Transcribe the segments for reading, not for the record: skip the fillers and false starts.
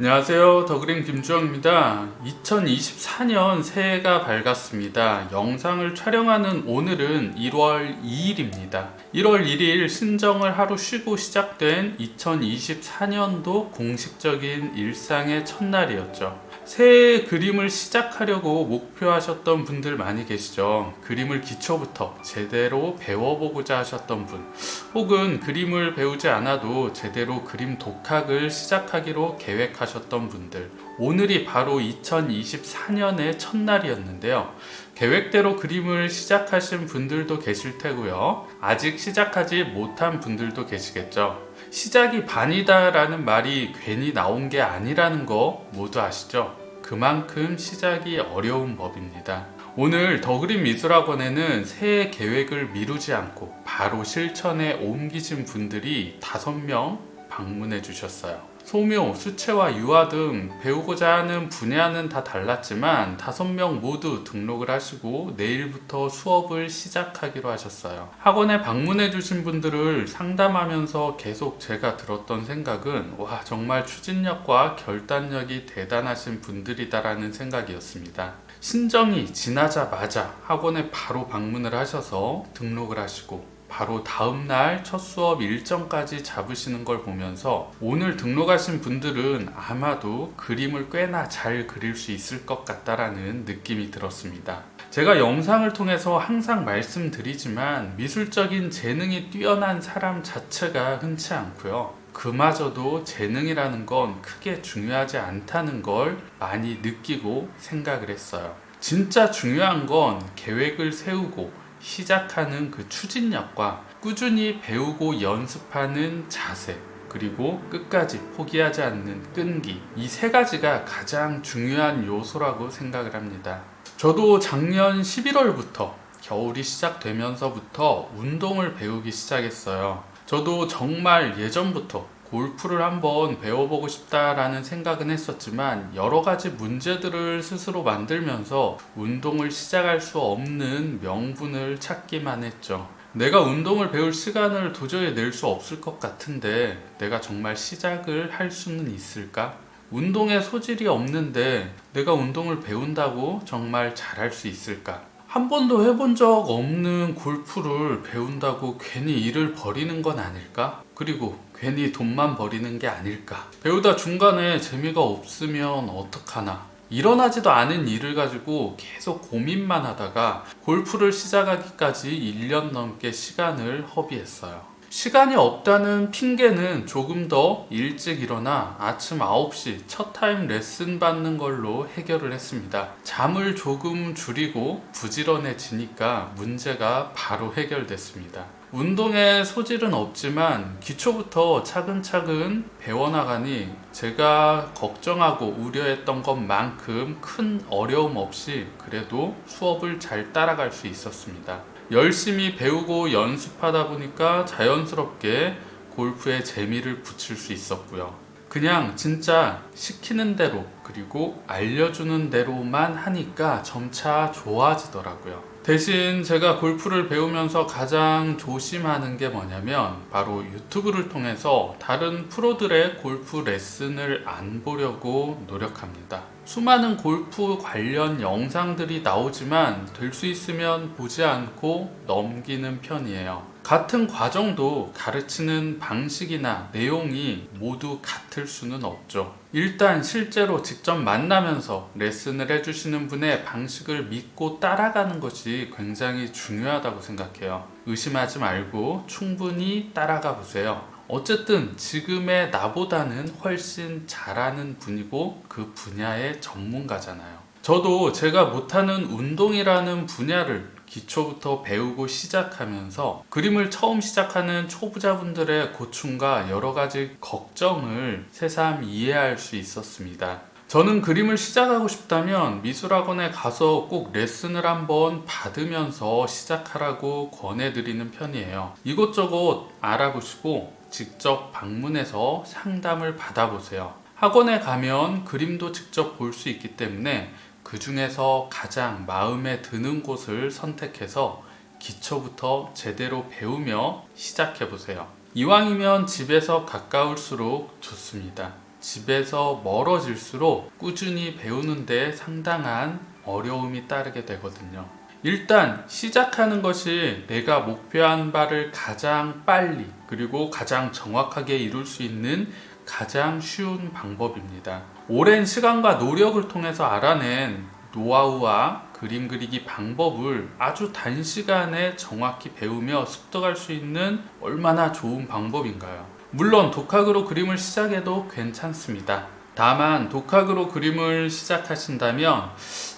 안녕하세요. 더그림 김주영입니다. 2024년 새해가 밝았습니다. 영상을 촬영하는 오늘은 1월 2일입니다. 1월 1일 신정을 하루 쉬고 시작된 2024년도 공식적인 일상의 첫날이었죠. 새해 그림을 시작하려고 목표하셨던 분들 많이 계시죠. 그림을 기초부터 제대로 배워보고자 하셨던 분, 혹은 그림을 배우지 않아도 제대로 그림 독학을 시작하기로 계획하셨던 분들, 오늘이 바로 2024년의 첫날이었는데요. 계획대로 그림을 시작하신 분들도 계실 테고요. 아직 시작하지 못한 분들도 계시겠죠. 시작이 반이다 라는 말이 괜히 나온 게 아니라는 거 모두 아시죠? 그만큼 시작이 어려운 법입니다. 오늘 더그림 미술학원에는 새해 계획을 미루지 않고 바로 실천에 옮기신 분들이 5명 방문해 주셨어요. 소묘, 수채화, 유화 등 배우고자 하는 분야는 다 달랐지만 5명 모두 등록을 하시고 내일부터 수업을 시작하기로 하셨어요. 학원에 방문해 주신 분들을 상담하면서 계속 제가 들었던 생각은 와, 정말 추진력과 결단력이 대단하신 분들이다라는 생각이었습니다. 신정이 지나자마자 학원에 바로 방문을 하셔서 등록을 하시고 바로 다음날 첫 수업 일정까지 잡으시는 걸 보면서 오늘 등록하신 분들은 아마도 그림을 꽤나 잘 그릴 수 있을 것 같다라는 느낌이 들었습니다. 제가 영상을 통해서 항상 말씀드리지만 미술적인 재능이 뛰어난 사람 자체가 흔치 않고요. 그마저도 재능이라는 건 크게 중요하지 않다는 걸 많이 느끼고 생각을 했어요. 진짜 중요한 건 계획을 세우고 시작하는 그 추진력과 꾸준히 배우고 연습하는 자세, 그리고 끝까지 포기하지 않는 끈기, 이 3가지가 가장 중요한 요소라고 생각을 합니다. 저도 작년 11월부터 겨울이 시작되면서부터 운동을 배우기 시작했어요. 저도 정말 예전부터 골프를 한번 배워보고 싶다라는 생각은 했었지만 여러 가지 문제들을 스스로 만들면서 운동을 시작할 수 없는 명분을 찾기만 했죠. 내가 운동을 배울 시간을 도저히 낼 수 없을 것 같은데 내가 정말 시작을 할 수는 있을까? 운동에 소질이 없는데 내가 운동을 배운다고 정말 잘할 수 있을까? 한 번도 해본 적 없는 골프를 배운다고 괜히 일을 버리는 건 아닐까? 그리고 괜히 돈만 버리는 게 아닐까? 배우다 중간에 재미가 없으면 어떡하나? 일어나지도 않은 일을 가지고 계속 고민만 하다가 골프를 시작하기까지 1년 넘게 시간을 허비했어요. 시간이 없다는 핑계는 조금 더 일찍 일어나 아침 9시 첫 타임 레슨 받는 걸로 해결을 했습니다. 잠을 조금 줄이고 부지런해지니까 문제가 바로 해결됐습니다. 운동에 소질은 없지만 기초부터 차근차근 배워나가니 제가 걱정하고 우려했던 것만큼 큰 어려움 없이 그래도 수업을 잘 따라갈 수 있었습니다. 열심히 배우고 연습하다 보니까 자연스럽게 골프에 재미를 붙일 수 있었고요. 그냥 진짜 시키는 대로 그리고 알려주는 대로만 하니까 점차 좋아지더라고요. 대신 제가 골프를 배우면서 가장 조심하는 게 뭐냐면 바로 유튜브를 통해서 다른 프로들의 골프 레슨을 안 보려고 노력합니다. 수많은 골프 관련 영상들이 나오지만 될 수 있으면 보지 않고 넘기는 편이에요. 같은 과정도 가르치는 방식이나 내용이 모두 같을 수는 없죠. 일단 실제로 직접 만나면서 레슨을 해주시는 분의 방식을 믿고 따라가는 것이 굉장히 중요하다고 생각해요. 의심하지 말고 충분히 따라가 보세요. 어쨌든 지금의 나보다는 훨씬 잘하는 분이고 그 분야의 전문가잖아요. 저도 제가 못하는 운동이라는 분야를 기초부터 배우고 시작하면서 그림을 처음 시작하는 초보자분들의 고충과 여러 가지 걱정을 새삼 이해할 수 있었습니다. 저는 그림을 시작하고 싶다면 미술학원에 가서 꼭 레슨을 한번 받으면서 시작하라고 권해드리는 편이에요. 이것저것 알아보시고 직접 방문해서 상담을 받아보세요. 학원에 가면 그림도 직접 볼 수 있기 때문에 그 중에서 가장 마음에 드는 곳을 선택해서 기초부터 제대로 배우며 시작해보세요. 이왕이면 집에서 가까울수록 좋습니다. 집에서 멀어질수록 꾸준히 배우는데 상당한 어려움이 따르게 되거든요. 일단 시작하는 것이 내가 목표한 바를 가장 빨리 그리고 가장 정확하게 이룰 수 있는 가장 쉬운 방법입니다. 오랜 시간과 노력을 통해서 알아낸 노하우와 그림 그리기 방법을 아주 단시간에 정확히 배우며 습득할 수 있는 얼마나 좋은 방법인가요? 물론 독학으로 그림을 시작해도 괜찮습니다. 다만 독학으로 그림을 시작하신다면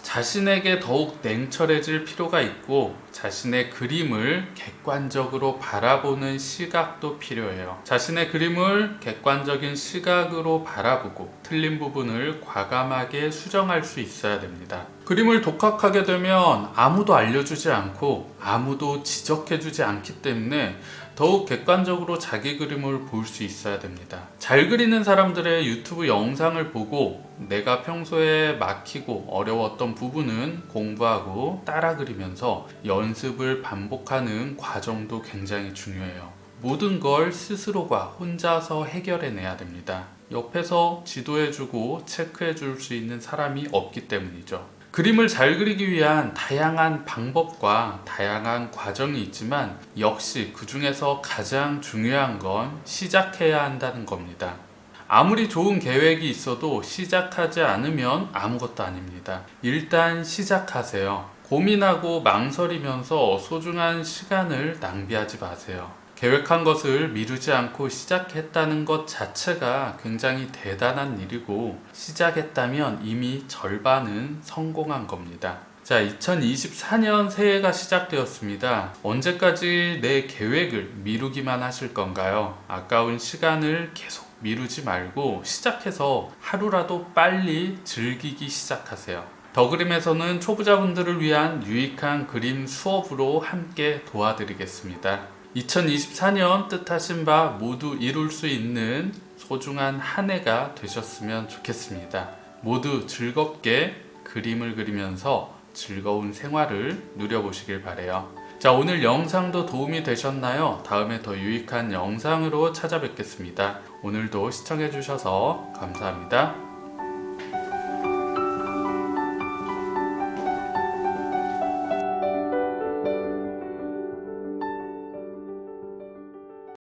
자신에게 더욱 냉철해질 필요가 있고 자신의 그림을 객관적으로 바라보는 시각도 필요해요. 자신의 그림을 객관적인 시각으로 바라보고 틀린 부분을 과감하게 수정할 수 있어야 됩니다. 그림을 독학하게 되면 아무도 알려주지 않고 아무도 지적해주지 않기 때문에 더욱 객관적으로 자기 그림을 볼 수 있어야 됩니다. 잘 그리는 사람들의 유튜브 영상을 보고 내가 평소에 막히고 어려웠던 부분은 공부하고 따라 그리면서 연습을 반복하는 과정도 굉장히 중요해요. 모든 걸 스스로가 혼자서 해결해내야 됩니다. 옆에서 지도해주고 체크해줄 수 있는 사람이 없기 때문이죠. 그림을 잘 그리기 위한 다양한 방법과 다양한 과정이 있지만 역시 그 중에서 가장 중요한 건 시작해야 한다는 겁니다. 아무리 좋은 계획이 있어도 시작하지 않으면 아무것도 아닙니다. 일단 시작하세요. 고민하고 망설이면서 소중한 시간을 낭비하지 마세요. 계획한 것을 미루지 않고 시작했다는 것 자체가 굉장히 대단한 일이고 시작했다면 이미 절반은 성공한 겁니다. 자, 2024년 새해가 시작되었습니다. 언제까지 내 계획을 미루기만 하실 건가요? 아까운 시간을 계속 미루지 말고 시작해서 하루라도 빨리 즐기기 시작하세요. 더 그림에서는 초보자분들을 위한 유익한 그림 수업으로 함께 도와드리겠습니다. 2024년 뜻하신 바 모두 이룰 수 있는 소중한 한 해가 되셨으면 좋겠습니다. 모두 즐겁게 그림을 그리면서 즐거운 생활을 누려보시길 바래요. 자, 오늘 영상도 도움이 되셨나요? 다음에 더 유익한 영상으로 찾아뵙겠습니다. 오늘도 시청해주셔서 감사합니다.